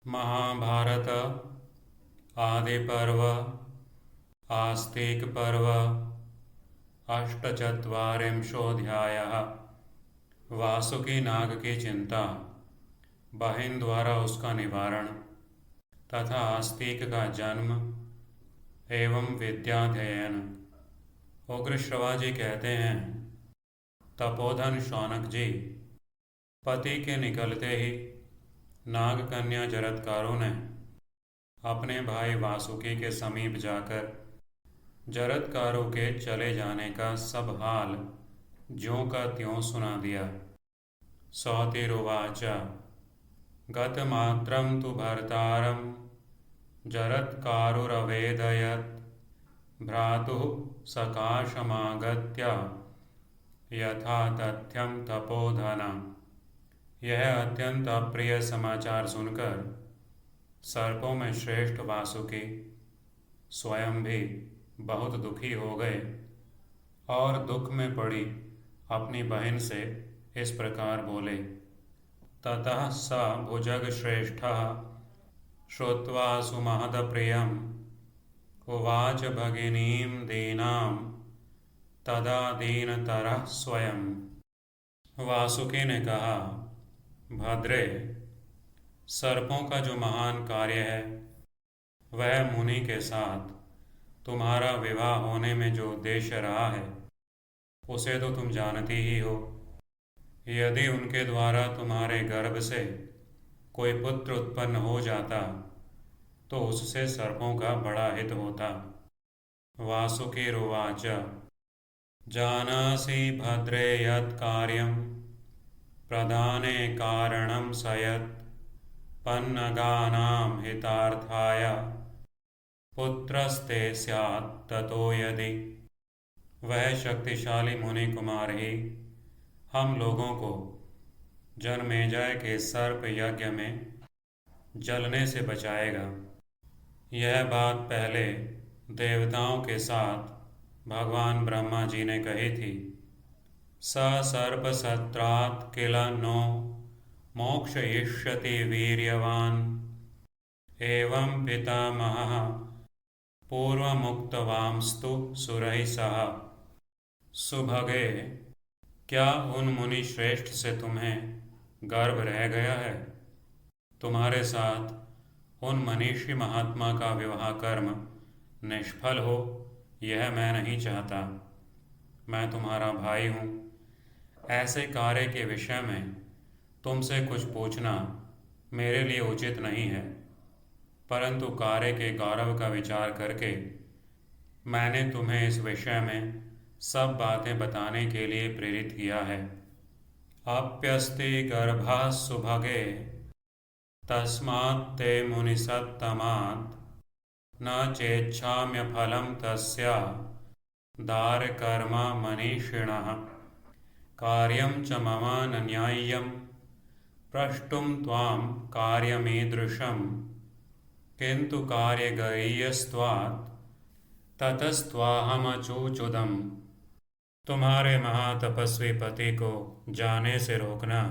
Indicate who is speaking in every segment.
Speaker 1: महाभारत आदि पर्व आस्तिक पर्व अष्टचत्वारिंशोऽध्यायः। वासुकी नाग की चिंता, बहिन द्वारा उसका निवारण तथा आस्तिक का जन्म एवं विद्याध्ययन। उग्र श्रवा जी कहते हैं, तपोधन शौनक जी, पति के निकलते ही नाग कन्या जरत्कारों ने अपने भाई वासुकी के समीप जाकर जरत्कारों के चले जाने का सब हाल ज्यों का त्यों सुना दिया। सौतिरुवाच गतमात्रं तु भर्तारं जरत्कारुरवेदयत् भ्रातुः सकाशमागत्य यथा तथ्यं तपोधन। यह अत्यंत अप्रिय समाचार सुनकर सर्पों में श्रेष्ठ वासुकी स्वयं भी बहुत दुखी हो गए और दुख में पड़ी अपनी बहन से इस प्रकार बोले। ततः स भुजग श्रेष्ठः श्रुत्वा सुमहदप्रियम् उवाच भगिनीं दीनां तदा दीनतरः स्वयं। वासुकी ने कहा, भद्रे, सर्पों का जो महान कार्य है वह मुनि के साथ तुम्हारा विवाह होने में जो उद्देश्य रहा है उसे तो तुम जानती ही हो। यदि उनके द्वारा तुम्हारे गर्भ से कोई पुत्र उत्पन्न हो जाता तो उससे सर्पों का बड़ा हित होता। वासुकीरुवाच जानासि भद्रे यत् कार्यं प्रधाने कारणं स यत् पन्नगानां हितार्थाय पुत्रस्ते स्यात् ततो यदि। वह शक्तिशाली मुनि कुमार ही हम लोगों को जनमेजय के सर्प यज्ञ में जलने से बचाएगा। यह बात पहले देवताओं के साथ भगवान ब्रह्मा जी ने कही थी। स सर्प सत्रात् किल नो मोक्षयिष्यति वीर्यवान् एवं पितामहः पूर्वमुक्तवांस्तु सुरैः सह। सुभगे, क्या उन मुनि श्रेष्ठ से तुम्हें गर्व रह गया है? तुम्हारे साथ उन मनीषी महात्मा का विवाह कर्म निष्फल हो यह मैं नहीं चाहता। मैं तुम्हारा भाई हूँ। ऐसे कार्य के विषय में तुमसे कुछ पूछना मेरे लिए उचित नहीं है, परंतु कार्य के गौरव का विचार करके मैंने तुम्हें इस विषय में सब बातें बताने के लिए प्रेरित किया है। अप्यस्ति गर्भः सुभगे तस्मात् ते मुनिसत्तमात् न चेच्छाम्यफलं तस्य दारकर्म मनीषिणः कार्यं च मम न न्याय्यं प्रष्टुं त्वां कार्यमीदृशं किन्तु कार्यगरीयस्त्वात् ततस्त्वाहमचूचुदम्। तुम्हारे महातपस्वी पति को जाने से रोकना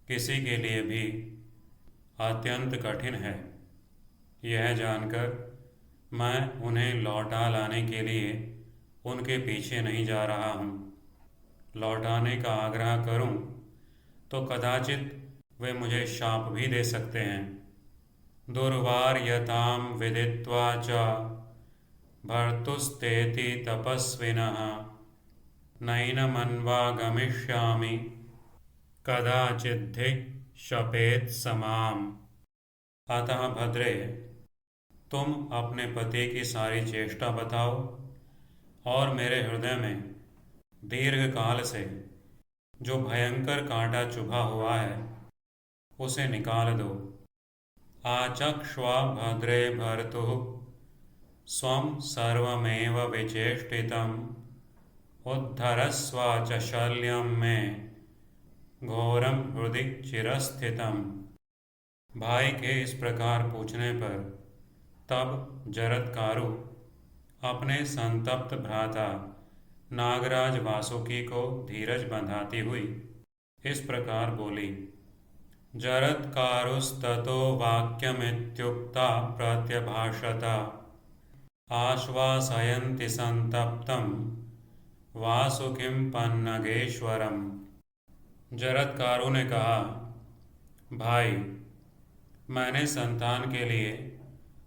Speaker 1: किसी के लिए भी अत्यंत कठिन है। यह जानकर मैं उन्हें लौटा लाने के लिए उनके पीछे नहीं जा रहा हूँ। लौटाने का आग्रह करूँ तो कदाचित वे मुझे शाप भी दे सकते हैं। दुर्वार्यतां विदित्वा च भर्तुस्तेति तपस्विनः नैनमन्वागमिष्यामि कदाचिद्धि शपेत् समाम्। अतः भद्रे, तुम अपने पति की सारी चेष्टा बताओ और मेरे हृदय में दीर्घ काल से जो भयंकर कांटा चुभा हुआ है उसे निकाल दो। आचक्ष्वा भद्रे भर्तुः स्वं सर्वमेव विचेष्टितम् उद्धरस्व च शल्यं मे घोरं हृदि चिरस्थितम्। भाई के इस प्रकार पूछने पर तब जरत्कारु अपने संतप्त भ्राता नागराज वासुकी को धीरज बंधाती हुई इस प्रकार बोली। जरत्कारुस्ततो वाक्यमित्युक्ता प्रत्यभाषत आश्वासयन्ति संतप्तं वासुकिं पन्नगेश्वरम। जरत्कारु ने कहा, भाई, मैंने संतान के लिए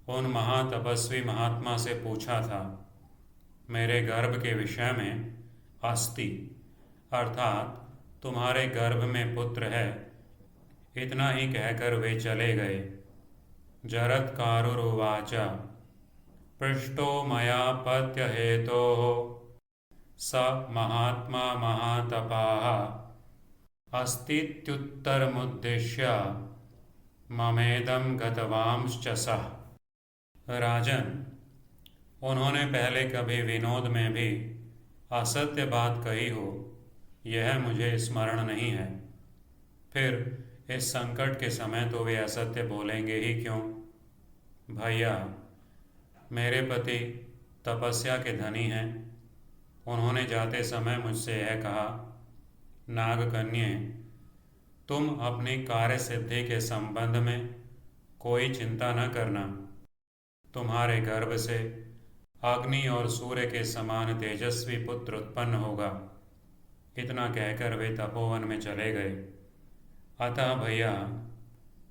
Speaker 1: उन महातपस्वी महात्मा से पूछा था। मेरे गर्भ के विषय में अस्ति अर्थात तुम्हारे गर्भ में पुत्र है, इतना ही कहकर वे चले गए। जरत्कारुरुवाच पृष्टो मया पत्य हेतोः स महात्मा महातपाः अस्तीत्युत्तरमुद्दिश्य ममेदं गतवांश्च सः। राजन, उन्होंने पहले कभी विनोद में भी असत्य बात कही हो, यह मुझे स्मरण नहीं है। फिर इस संकट के समय तो वे असत्य बोलेंगे ही क्यों? भैया, मेरे पति तपस्या के धनी हैं। उन्होंने जाते समय मुझसे यह कहा, नागकन्ये, तुम अपनी कार्य सिद्धि के संबंध में कोई चिंता न करना। तुम्हारे गर्भ से अग्नि और सूर्य के समान तेजस्वी पुत्र उत्पन्न होगा। इतना कहकर वे तपोवन में चले गए। अतः भैया,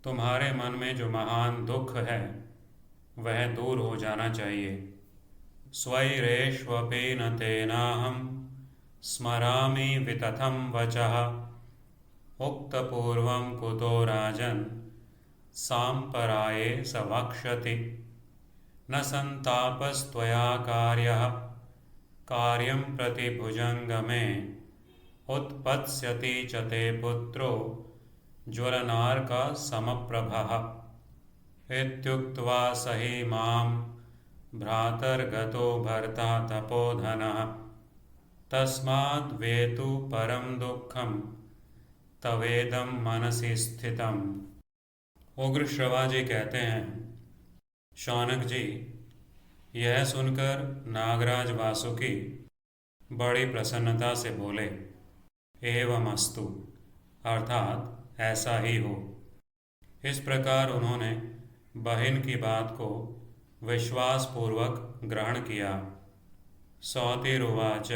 Speaker 1: तुम्हारे मन में जो महान दुख है वह दूर हो जाना चाहिए। स्वैरेष्वपि न तेनाहं स्मरामि वितथं वचः उक्तपूर्वं कुतो राजन् सांपराये स वक्ष्यति। न संतापस्त्वया कार्यं प्रति भुजंगमे उत्पत्स्यति च ते पुत्रो ज्वलनार्क समप्रभः। इत्युक्त्वा सहि मां भ्रातर्गतो भर्ता तपोधनः तस्माद् वेतु परम दुःखं तवेदं मनसि स्थितम्। उग्र श्रवा जी कहते हैं, शौनक जी, यह सुनकर नागराज वासुकी बड़ी प्रसन्नता से बोले, एवमस्तु अर्थात ऐसा ही हो। इस प्रकार उन्होंने बहन की बात को विश्वासपूर्वक ग्रहण किया। सौतिरुवाच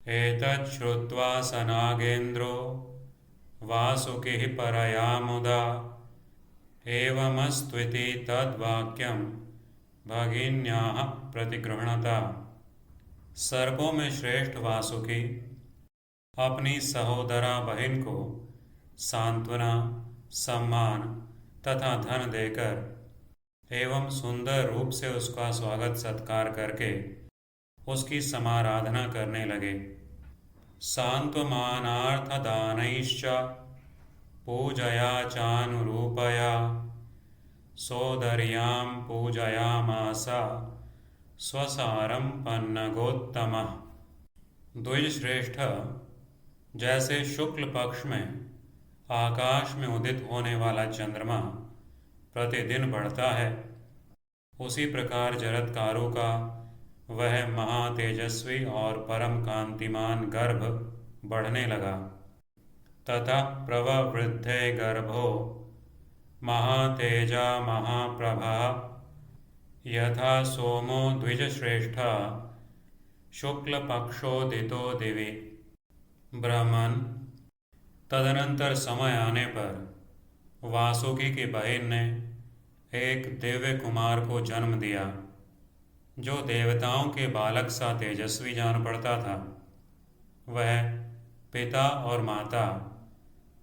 Speaker 1: एतत् श्रुत्वा स नागेन्द्रो वासुकिः परया मुदा एवमस्त्विति तद्वाक्यं भगिन्याः प्रतिगृह्णता। सर्पों में श्रेष्ठ वासुकी अपनी सहोदरा बहन को सांत्वना, सम्मान तथा धन देकर एवं सुंदर रूप से उसका स्वागत सत्कार करके उसकी समाराधना करने लगे। सांत्वमानार्थदानैश्च पूजया चानुरूपया सोदर्यां पूजयामास स्वसारं पन्नगोत्तमः। द्विजश्रेष्ठ जैसे शुक्ल पक्ष में आकाश में उदित होने वाला चंद्रमा प्रतिदिन बढ़ता है, उसी प्रकार जरत्कारु का वह महातेजस्वी और परम कांतिमान गर्भ बढ़ने लगा। ततः प्रववृद्धे गर्भो महातेजा महाप्रभा यथा सोमो द्विजश्रेष्ठ शुक्लपक्षोदितो दिवि। ब्राह्मण, तदनंतर समय आने पर वासुकी की बहन ने एक दिव्य कुमार को जन्म दिया, जो देवताओं के बालक सा तेजस्वी जान पड़ता था। वह पिता और माता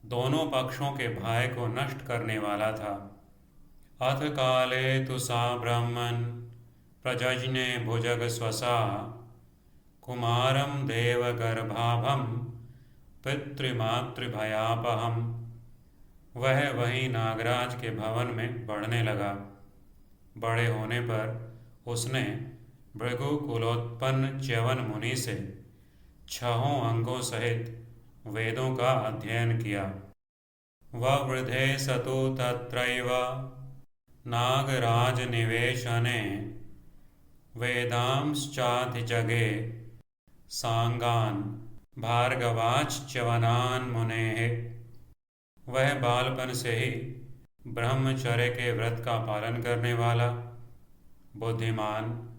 Speaker 1: दोनों पक्षों के भय को नष्ट करने वाला था। अथ काले तु सा ब्रह्मन् प्रजज्ञे भुजग स्वसा कुमारं देवगर्भाभं पितृमातृभयापहम्। वह वहीं नागराज के भवन में बढ़ने लगा। बड़े होने पर उसने भृगु कुलोत्पन्न च्यवन मुनि से 6 अंगों सहित वेदों का अध्ययन किया। ववृधे सतु तत्रैव नागराज निवेशने वेदांश्चाधिजगे सांगान् भार्गवाच्च्यवनान् मुनेः। वह बालपन से ही ब्रह्मचर्य के व्रत का पालन करने वाला, बुद्धिमान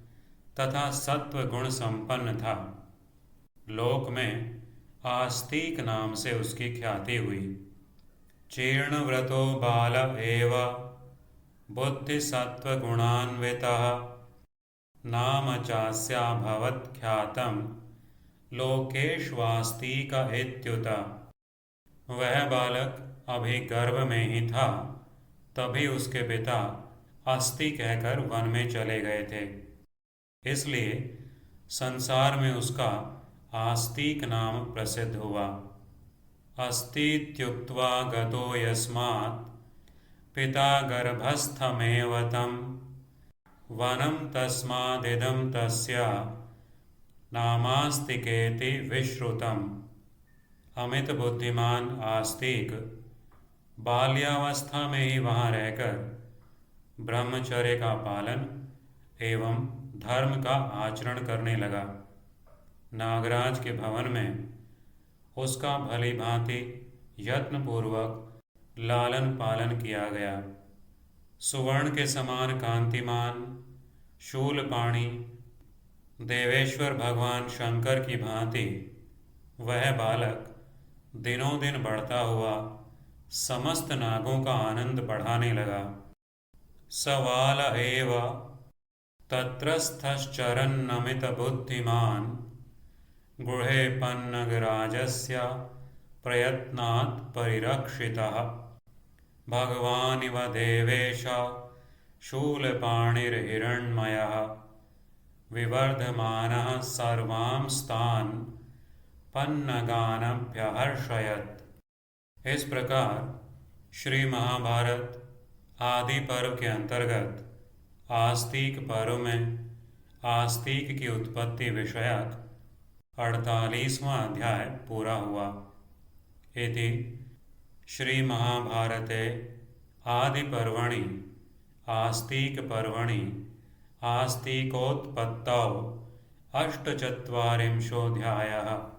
Speaker 1: तथा सत्व गुण संपन्न था। लोक में आस्तिक नाम से उसकी ख्याति हुई। जीर्ण व्रतो बाल एव बुद्धि सत्व गुणान्वितः नाम चास्याभवत् ख्यातम लोकेष्वास्तिक इत्युत। वह बालक अभी गर्भ में ही था, तभी उसके पिता अस्ति कहकर वन में चले गए थे। इसलिए संसार में उसका आस्तिक नाम प्रसिद्ध हुआ। अस्तीत्युक्त्वा गतो यस्मात् पिता गर्भस्थमेव तं वनं तस्मादिदं तस्य नामास्तिकेति विश्रुतम्। अमित बुद्धिमान आस्तिक बाल्यावस्था में ही वहाँ रहकर ब्रह्मचर्य का पालन एवं धर्म का आचरण करने लगा। नागराज के भवन में उसका भली भांति यत्नपूर्वक लालन पालन किया गया। सुवर्ण के समान कांतिमान शूलपाणी देवेश्वर भगवान शंकर की भांति वह बालक दिनों दिन बढ़ता हुआ समस्त नागों का आनंद बढ़ाने लगा। सवाल एव तत्रस्थश्चरन्नमित बुद्धिमान गृहे पन्नगराजस्य प्रयत्नात् परिरक्षितः भगवानिव देवेश शूलपाणिर्हिरण्मयः विवर्धमानः सर्वांस्तान् पन्नगानभ्यहर्षयत्। इस प्रकार श्री महाभारत आदि पर्व के अंतर्गत आस्तिक पर्व में आस्तिक की उत्पत्ति विषयक 48वां अध्याय पूरा हुआ। इति श्री महाभारते आदि पर्वणि आस्तिक पर्वणि आस्तिकोत्पत्तौ 48वां अध्यायः।